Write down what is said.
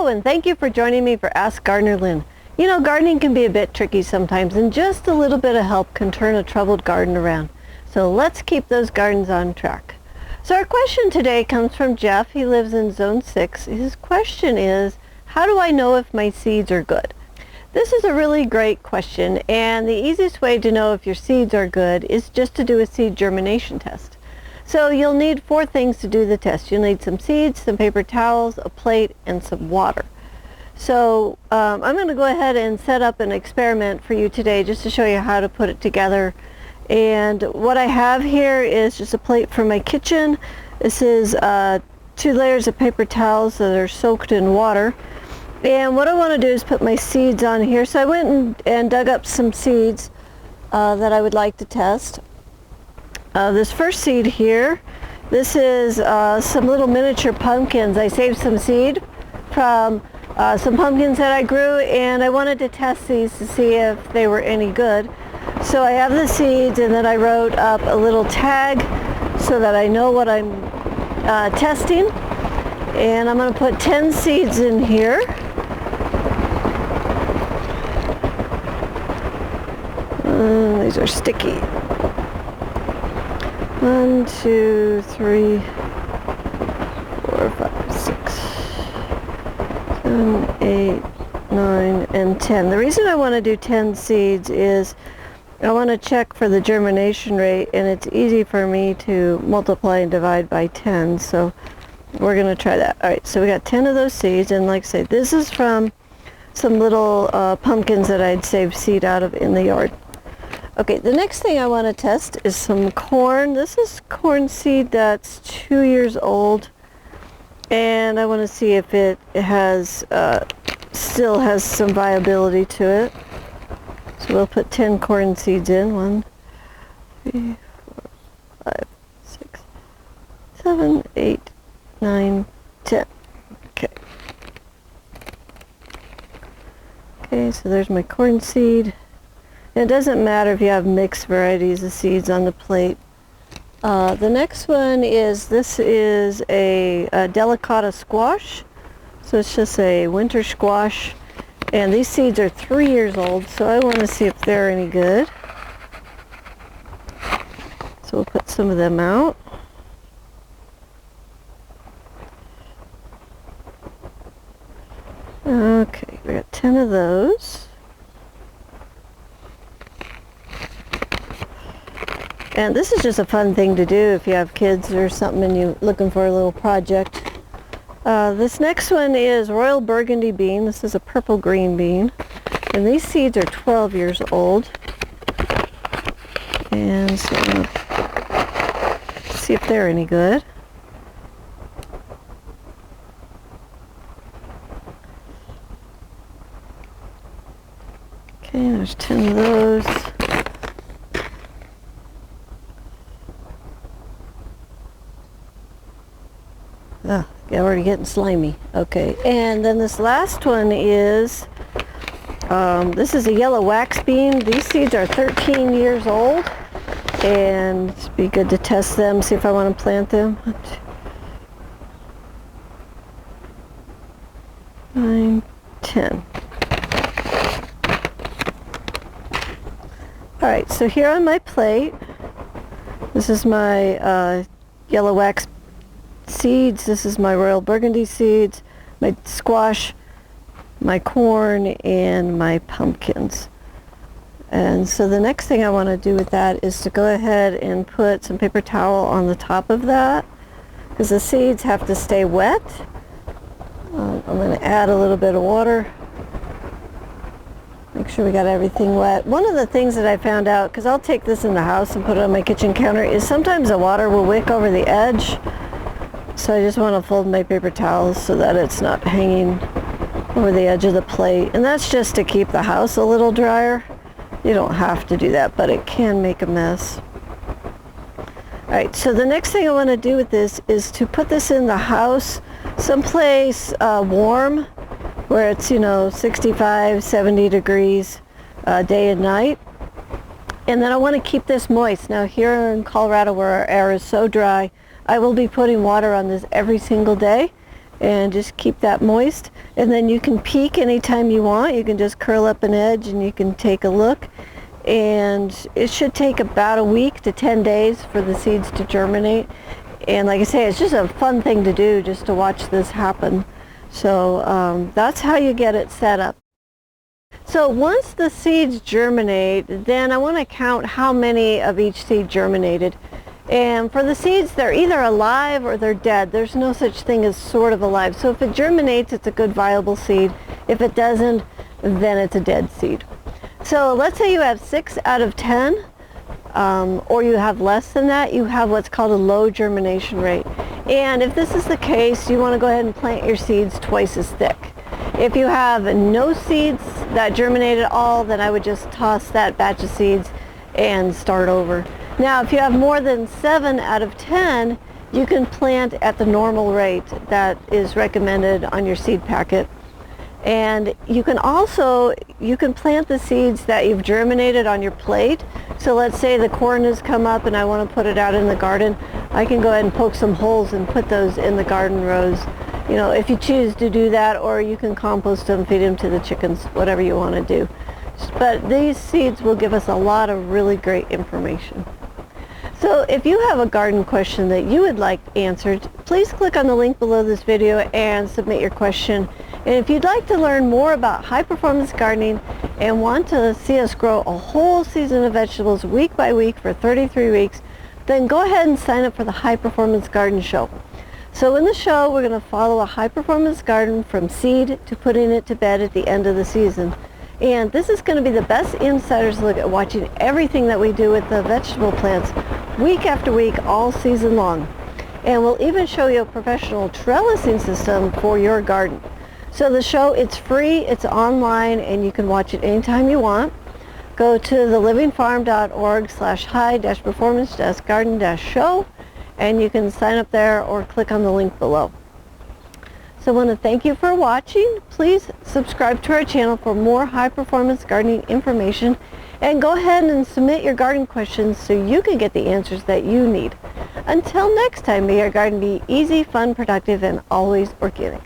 Hello, and thank you for joining me for Ask Gardener Lynn. You know, gardening can be a bit tricky sometimes, and just a little bit of help can turn a troubled garden around. So let's keep those gardens on track. So our question today comes from Jeff. He lives in Zone 6. His question is, how do I know if my seeds are good? This is a really great question, and the easiest way to know if your seeds are good is just to do a seed germination test. So you'll need 4 things to do the test. You'll need some seeds, some paper towels, a plate, and some water. So I'm going to go ahead and set up an experiment for you today just to show you how to put it together. And what I have here is just a plate from my kitchen. This is 2 layers of paper towels that are soaked in water. And what I want to do is put my seeds on here. So I went and dug up some seeds that I would like to test. This first seed here, this is some little miniature pumpkins. I saved some seed from some pumpkins that I grew, and I wanted to test these to see if they were any good. So I have the seeds, and then I wrote up a little tag so that I know what I'm testing. And I'm going to put 10 seeds in here. These are sticky. 1, 2, 3, 4, 5, 6, 7, 8, 9, and 10. The reason I want to do 10 seeds is I want to check for the germination rate, and it's easy for me to multiply and divide by 10, so we're going to try that. Alright, so we got 10 of those seeds, and like I say, this is from some little pumpkins that I'd saved seed out of in the yard. Okay, the next thing I want to test is some corn. This is corn seed that's 2 years old, and I want to see if it has still has some viability to it. So we'll put 10 corn seeds in. 1, 3, 4, 5, 6, 7, 8, 9, 10. Okay. Okay, so there's my corn seed. It doesn't matter if you have mixed varieties of seeds on the plate. The next one is, this is a Delicata Squash. So it's just a winter squash. And these seeds are 3 years old, so I want to see if they're any good. So we'll put some of them out. Okay, we got 10 of those. And this is just a fun thing to do if you have kids or something and you're looking for a little project. This next one is Royal Burgundy bean. This is a purple-green bean. And these seeds are 12 years old. And so I'm going to see if they're any good. Okay, there's 10 of those. Oh, they're already getting slimy. Okay, and then this last one is, this is a yellow wax bean. These seeds are 13 years old, and it'd be good to test them, see if I want to plant them. 9, 10. Alright, so here on my plate, this is my yellow wax seeds. This is my Royal Burgundy seeds, my squash, my corn, and my pumpkins. And so the next thing I want to do with that is to go ahead and put some paper towel on the top of that, because the seeds have to stay wet. I'm going to add a little bit of water. Make sure we got everything wet. One of the things that I found out, because I'll take this in the house and put it on my kitchen counter, is sometimes the water will wick over the edge. So I just want to fold my paper towels so that it's not hanging over the edge of the plate. And that's just to keep the house a little drier. You don't have to do that, but it can make a mess. Alright, so the next thing I want to do with this is to put this in the house, someplace warm, where it's, 65, 70 degrees day and night. And then I want to keep this moist. Now here in Colorado, where our air is so dry, I will be putting water on this every single day, and just keep that moist. And then you can peek anytime you want. You can just curl up an edge and you can take a look. And it should take about a week to 10 days for the seeds to germinate. And like I say, it's just a fun thing to do, just to watch this happen. So that's how you get it set up. So once the seeds germinate, then I want to count how many of each seed germinated. And for the seeds, they're either alive or they're dead. There's no such thing as sort of alive. So if it germinates, it's a good viable seed. If it doesn't, then it's a dead seed. So let's say you have 6 out of 10, or you have less than that, you have what's called a low germination rate. And if this is the case, you want to go ahead and plant your seeds twice as thick. If you have no seeds that germinate at all, then I would just toss that batch of seeds and start over. Now, if you have more than 7 out of 10, you can plant at the normal rate that is recommended on your seed packet. And you can plant the seeds that you've germinated on your plate. So let's say the corn has come up and I want to put it out in the garden. I can go ahead and poke some holes and put those in the garden rows, you know, if you choose to do that, or you can compost them, feed them to the chickens, whatever you want to do. But these seeds will give us a lot of really great information. So if you have a garden question that you would like answered, please click on the link below this video and submit your question. And if you'd like to learn more about high-performance gardening and want to see us grow a whole season of vegetables week by week for 33 weeks, then go ahead and sign up for the High Performance Garden Show. So in the show, we're going to follow a high-performance garden from seed to putting it to bed at the end of the season. And this is going to be the best insider's look at watching everything that we do with the vegetable plants week after week, all season long. And we'll even show you a professional trellising system for your garden. So the show, it's free, it's online, and you can watch it anytime you want. Go to thelivingfarm.org/high-performance-garden-show, and you can sign up there or click on the link below. So I want to thank you for watching. Please subscribe to our channel for more high-performance gardening information, and go ahead and submit your garden questions so you can get the answers that you need. Until next time, may your garden be easy, fun, productive, and always organic.